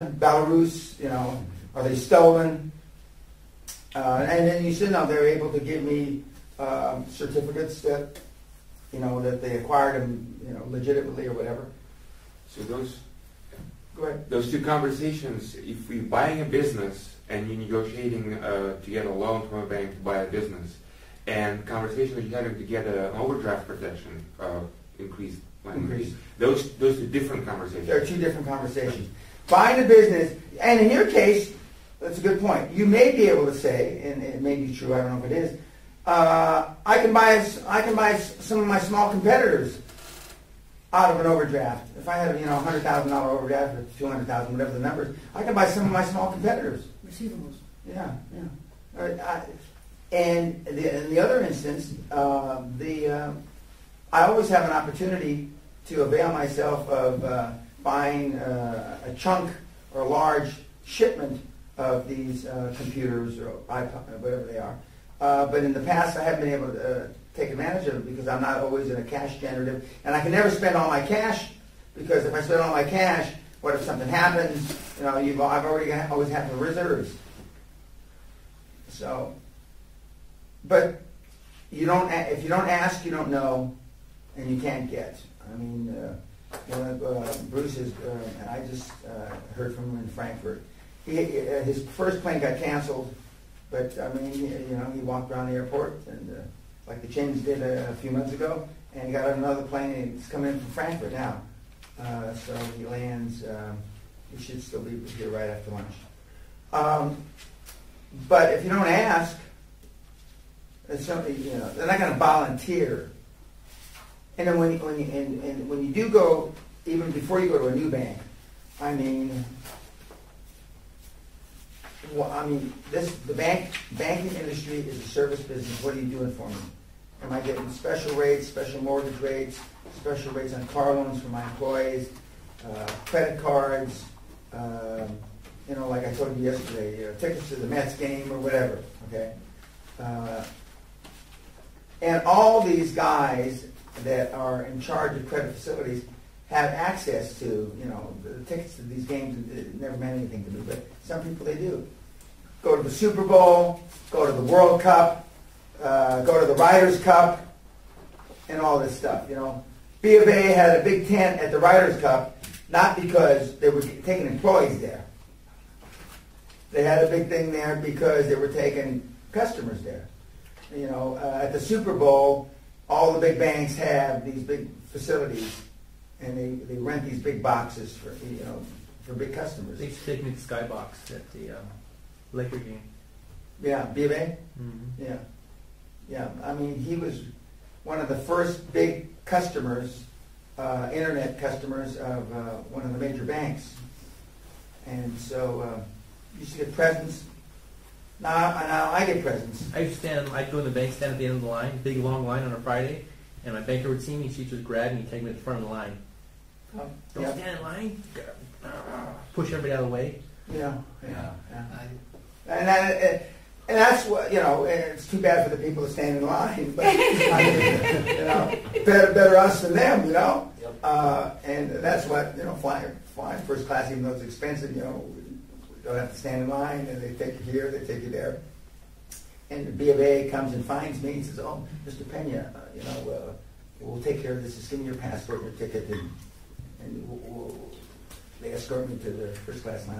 Belarus, are they stolen? And then you said, no, they're able to give me certificates that, that they acquired them, legitimately or whatever. So those, go ahead. Those two conversations, if we're buying a business and you're negotiating to get a loan from a bank to buy a business, and conversations that you're having to get an overdraft protection increased. Those are different conversations. There are two different conversations. Buying a business, and in your case, that's a good point. You may be able to say, and it may be true, I don't know if it is, I can buy some of my small competitors out of an overdraft. If I have $100,000 overdraft or $200,000, whatever the number is, I can buy some of my small competitors. Receivables. Yeah. And in the other instance, I always have an opportunity to avail myself of buying a chunk or a large shipment of these computers or iPod, whatever they are. But in the past, I haven't been able to take advantage of it because I'm not always in a cash generative, and I can never spend all my cash because if I spend all my cash, what if something happens? I've always had the reserves. So, but if you don't ask, you don't know, and you can't get. I mean, Bruce is, and I just heard from him in Frankfurt. His first plane got canceled, but I mean, he walked around the airport and like the Chains did a few months ago, and he got on another plane and he's coming in from Frankfurt now. So he lands. He should still be here right after lunch. But if you don't ask, it's something, they're not going to volunteer. And then when you do go, even before you go to a new bank, the banking industry is a service business. What are you doing for me? Am I getting special rates, special mortgage rates, special rates on car loans for my employees, credit cards, like I told you yesterday, tickets to the Mets game or whatever, okay? And all these guys that are in charge of credit facilities have access to, the tickets to these games. It never meant anything to me, but some people, they do. Go to the Super Bowl, go to the World Cup, go to the Ryder's Cup, and all this stuff, B of A had a big tent at the Ryder's Cup, not because they were taking employees there. They had a big thing there because they were taking customers there. At the Super Bowl, all the big banks have these big facilities, and they rent these big boxes for big customers. They used to take me to Skybox at the Laker game. Yeah, B of A? Mm-hmm. Yeah. Yeah, I mean, he was one of the first big customers, internet customers of one of the major banks. And so, you used to get presents. Now I get presents. I'd go in the bank, stand at the end of the line, big long line on a Friday, and my banker would see me, she'd just grab me and take me to the front of the line. Don't stand in line. Push everybody out of the way. Yeah. And that's what, it's too bad for the people that stand in line, but, better us than them, Yep. And that's what, flying first class, even though it's expensive, we don't have to stand in line, and they take you here, they take you there. And the B of A comes and finds me and says, oh, Mr. Peña, we'll take care of this. Just give me your passport and your ticket, and they escort me to the first class line.